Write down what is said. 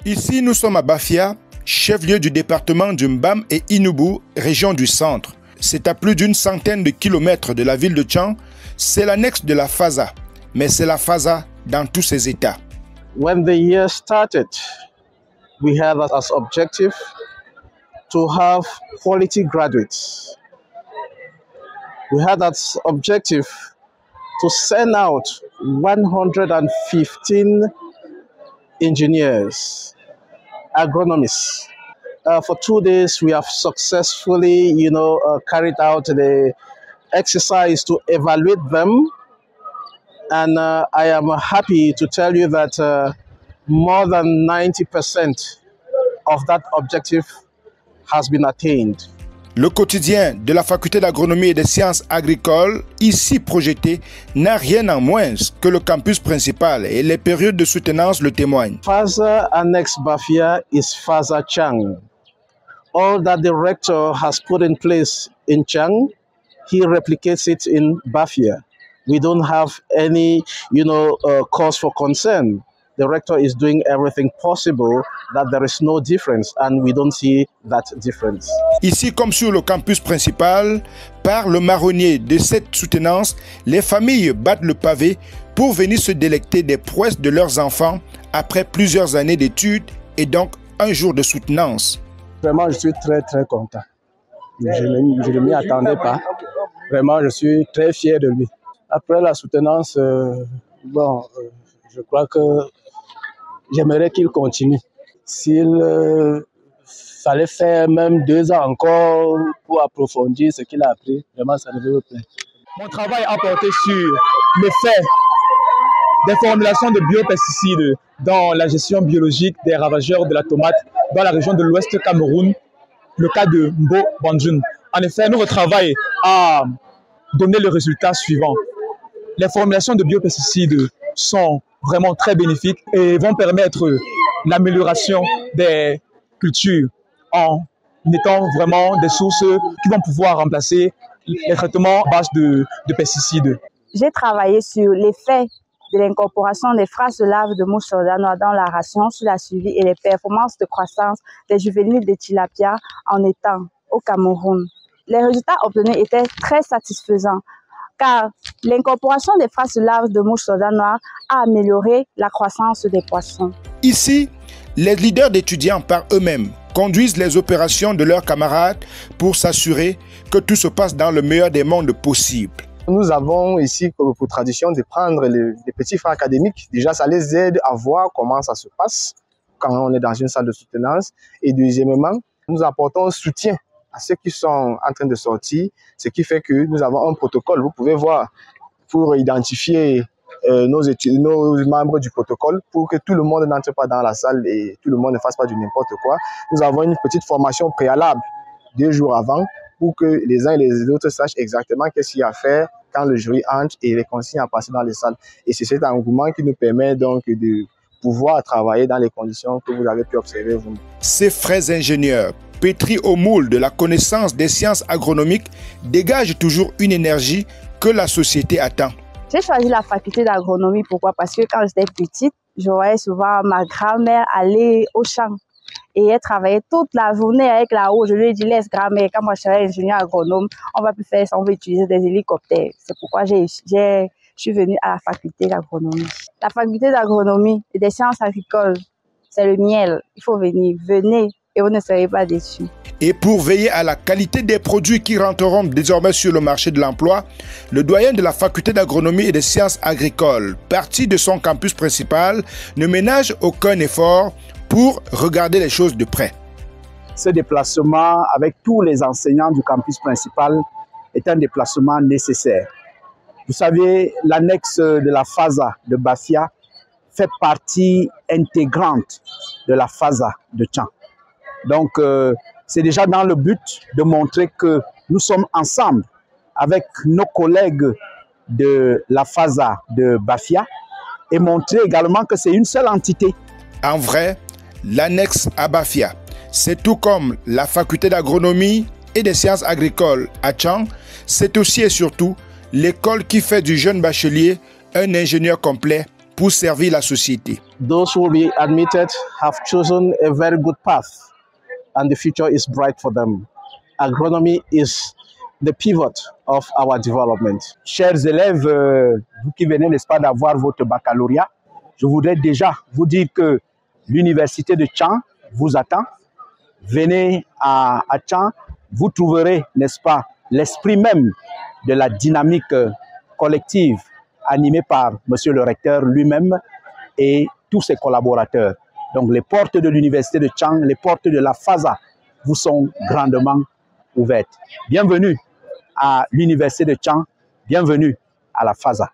Ici, nous sommes à Bafia, chef-lieu du département du Mbam et Inubu, région du centre. C'est à plus d'une centaine de kilomètres de la ville de Tchang. C'est l'annexe de la FASA, mais c'est la FASA dans tous ses états. When the year started, we had as objective to have quality graduates. We had as objective to send out 115 engineers, agronomists. For 2 days, we have successfully, carried out the exercise to evaluate them. And I am happy to tell you that more than 90% of that objective has been attained. Le quotidien de la faculté d'agronomie et des sciences agricoles, ici projeté, n'a rien en moins que le campus principal et les périodes de soutenance le témoignent. FASA Annex Bafia is FASA Tchang. All that the rector has put in place in Tchang, he replicates it in Bafia. We don't have any, cause for concern. The rector is doing everything possible that there is no difference, and we don't see that difference. Ici, comme sur le campus principal, par le marronnier de cette soutenance, les familles battent le pavé pour venir se délecter des prouesses de leurs enfants après plusieurs années d'études et donc un jour de soutenance. Vraiment, je suis très, très content. Je ne m'y attendais pas. Vraiment, je suis très fier de lui. Après la soutenance, je crois que j'aimerais qu'il continue. S'il fallait faire même 2 ans encore pour approfondir ce qu'il a appris, vraiment, ça devait me plaire. Mon travail a porté sur l'effet des formulations de biopesticides dans la gestion biologique des ravageurs de la tomate dans la région de l'Ouest Cameroun, le cas de Mbo Banjun. En effet, notre travail a donné le résultat suivant. Les formulations de biopesticides sont vraiment très bénéfiques et vont permettre l'amélioration des cultures en étant vraiment des sources qui vont pouvoir remplacer les traitements à base de pesticides. J'ai travaillé sur l'effet de l'incorporation des phrases de larves de mouche soldanoise dans la ration sur la suivi et les performances de croissance des juvéniles de tilapia en étang au Cameroun. Les résultats obtenus étaient très satisfaisants car l'incorporation des phrases de larves de mouche soldanoise a amélioré la croissance des poissons. Ici, les leaders d'étudiants par eux-mêmes conduisent les opérations de leurs camarades pour s'assurer que tout se passe dans le meilleur des mondes possibles. Nous avons ici pour tradition de prendre les petits frères académiques. Déjà, ça les aide à voir comment ça se passe quand on est dans une salle de soutenance. Et deuxièmement, nous apportons un soutien à ceux qui sont en train de sortir, ce qui fait que nous avons un protocole. Vous pouvez voir pour identifier nos membres du protocole pour que tout le monde n'entre pas dans la salle et tout le monde ne fasse pas du n'importe quoi. Nous avons une petite formation préalable 2 jours avant pour que les uns et les autres sachent exactement qu'est-ce qu'il y a à faire quand le jury entre et les consignes à passer dans les salles. Et c'est cet engouement qui nous permet donc de pouvoir travailler dans les conditions que vous avez pu observer vous. Ces frais ingénieurs, pétris au moule de la connaissance des sciences agronomiques, dégagent toujours une énergie que la société attend. J'ai choisi la faculté d'agronomie, pourquoi? Parce que quand j'étais petite, je voyais souvent ma grand-mère aller au champ. Et elle travaillait toute la journée avec la haut. Je lui ai dit, laisse grand-mère, quand moi je serai ingénieur agronome, on va plus faire ça, on va utiliser des hélicoptères. C'est pourquoi je suis venue à la faculté d'agronomie. La faculté d'agronomie et des sciences agricoles, c'est le miel. Il faut venir, venez et vous ne serez pas déçus. Et pour veiller à la qualité des produits qui rentreront désormais sur le marché de l'emploi, le doyen de la faculté d'agronomie et des sciences agricoles, parti de son campus principal, ne ménage aucun effort pour regarder les choses de près. Ce déplacement avec tous les enseignants du campus principal est un déplacement nécessaire. Vous savez, l'annexe de la FASA de Bafia fait partie intégrante de la FASA de Tchang. Donc, c'est déjà dans le but de montrer que nous sommes ensemble avec nos collègues de la FASA de Bafia et montrer également que c'est une seule entité. En vrai, l'annexe à Bafia, c'est tout comme la faculté d'agronomie et des sciences agricoles à Tchang, c'est aussi et surtout l'école qui fait du jeune bachelier un ingénieur complet pour servir la société. Those who will be admitted have chosen a very good path and the future is bright for them. Agronomy is the pivot of our development. Chers élèves, vous qui venez, n'est-ce pas, d'avoir votre baccalauréat, je voudrais déjà vous dire que l'université de Tchang vous attend. Venez à Tchang, vous trouverez, n'est-ce pas, l'esprit même de la dynamique collective animée par monsieur le recteur lui-même et tous ses collaborateurs. Donc les portes de l'université de Tchang, les portes de la FASA vous sont grandement ouvertes. Bienvenue à l'université de Tchang, bienvenue à la FASA.